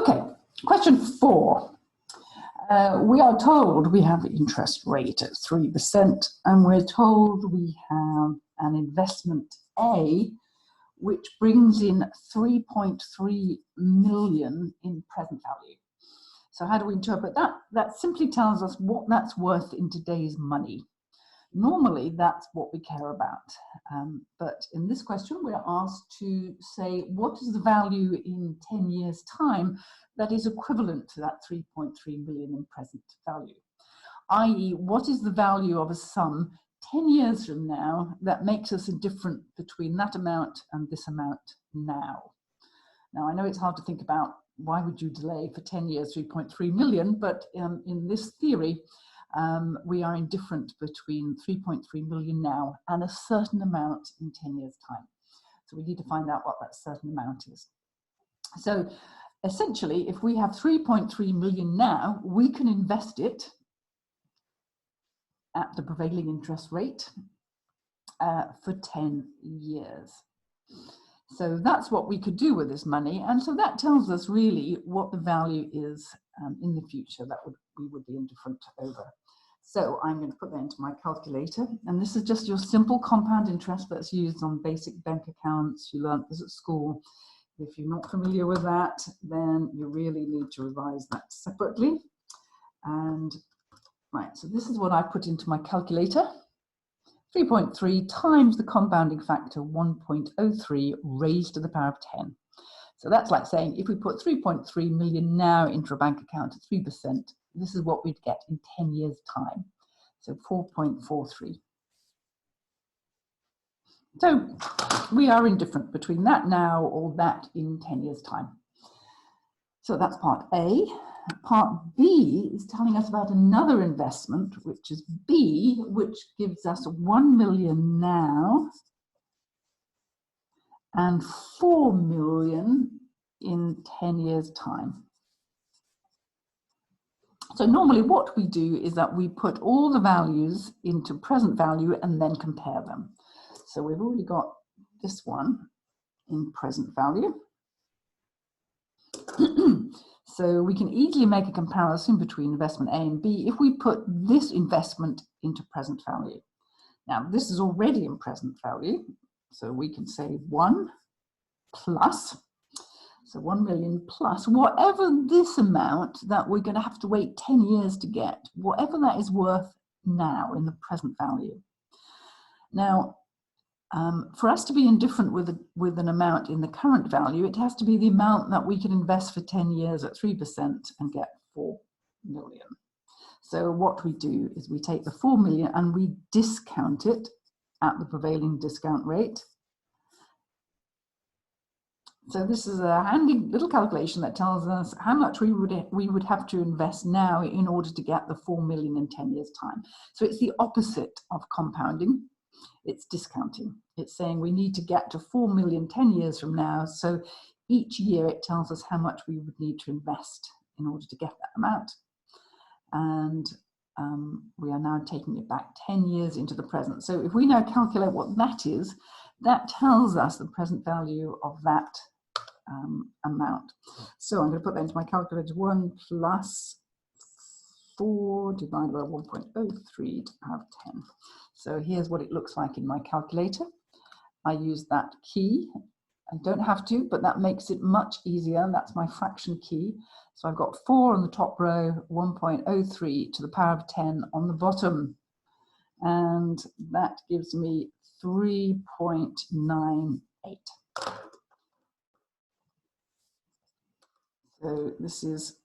Okay, question 4. We are told we have interest rate at 3%, and we're told we have an investment A which brings in 3.3 million in present value. So how do we interpret that? That simply tells us what that's worth in today's money. Normally, that's what we care about. But in this question, we're asked to say, what is the value in 10 years' time that is equivalent to that 3.3 million in present value? I.e., what is the value of a sum 10 years from now that makes us indifferent between that amount and this amount now? Now, I know it's hard to think about why would you delay for 10 years 3.3 million, but in this theory, we are indifferent between 3.3 million now and a certain amount in 10 years' time. So we need to find out what that certain amount is. So essentially, if we have 3.3 million now, we can invest it at the prevailing interest rate for 10 years. So that's what we could do with this money. And so that tells us really what the value is in the future that we would be indifferent over. So I'm going to put that into my calculator. And this is just your simple compound interest that's used on basic bank accounts. You learned this at school. If you're not familiar with that, then you really need to revise that separately. And right, so this is what I put into my calculator. 3.3 times the compounding factor 1.03 raised to the power of 10. So that's like saying if we put 3.3 million now into a bank account at 3%, this is what we'd get in 10 years' time. So 4.43. So we are indifferent between that now or that in 10 years' time. So that's part A. Part B is telling us about another investment, which is B, which gives us 1 million now and 4 million in 10 years' time. So normally what we do is that we put all the values into present value and then compare them. So we've already got this one in present value. So we can easily make a comparison between investment A and B if we put this investment into present value. Now, this is already in present value, so we can say 1 plus, so 1 million plus, whatever this amount that we're going to have to wait 10 years to get, whatever that is worth now in the present value. Now, for us to be indifferent with an amount in the current value, it has to be the amount that we can invest for 10 years at 3% and get 4 million. So what we do is we take the 4 million and we discount it at the prevailing discount rate. So this is a handy little calculation that tells us how much we would have to invest now in order to get the 4 million in 10 years' time. So it's the opposite of compounding. It's discounting. It's saying we need to get to 4 million 10 years from now. So each year it tells us how much we would need to invest in order to get that amount. And we are now taking it back 10 years into the present. So if we now calculate what that is, that tells us the present value of that amount. So I'm going to put that into my calculator. 1 plus 4 divided by 1.03 to the power of 10. So here's what it looks like in my calculator. I use that key. I don't have to, but that makes it much easier. That's my fraction key. So I've got 4 on the top row, 1.03 to the power of 10 on the bottom. And that gives me 3.98. So this is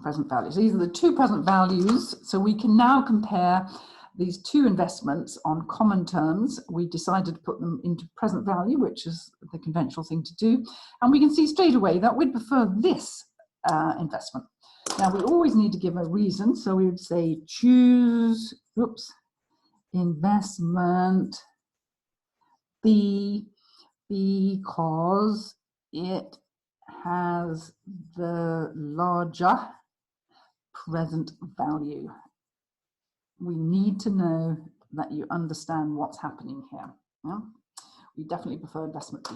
present values. These are the two present values. So we can now compare these two investments on common terms. We decided to put them into present value, which is the conventional thing to do. And we can see straight away that we'd prefer this investment. Now we always need to give a reason. So we would say choose, investment B because it has the larger present value. We need to know that you understand what's happening here. Yeah? We definitely prefer investment B.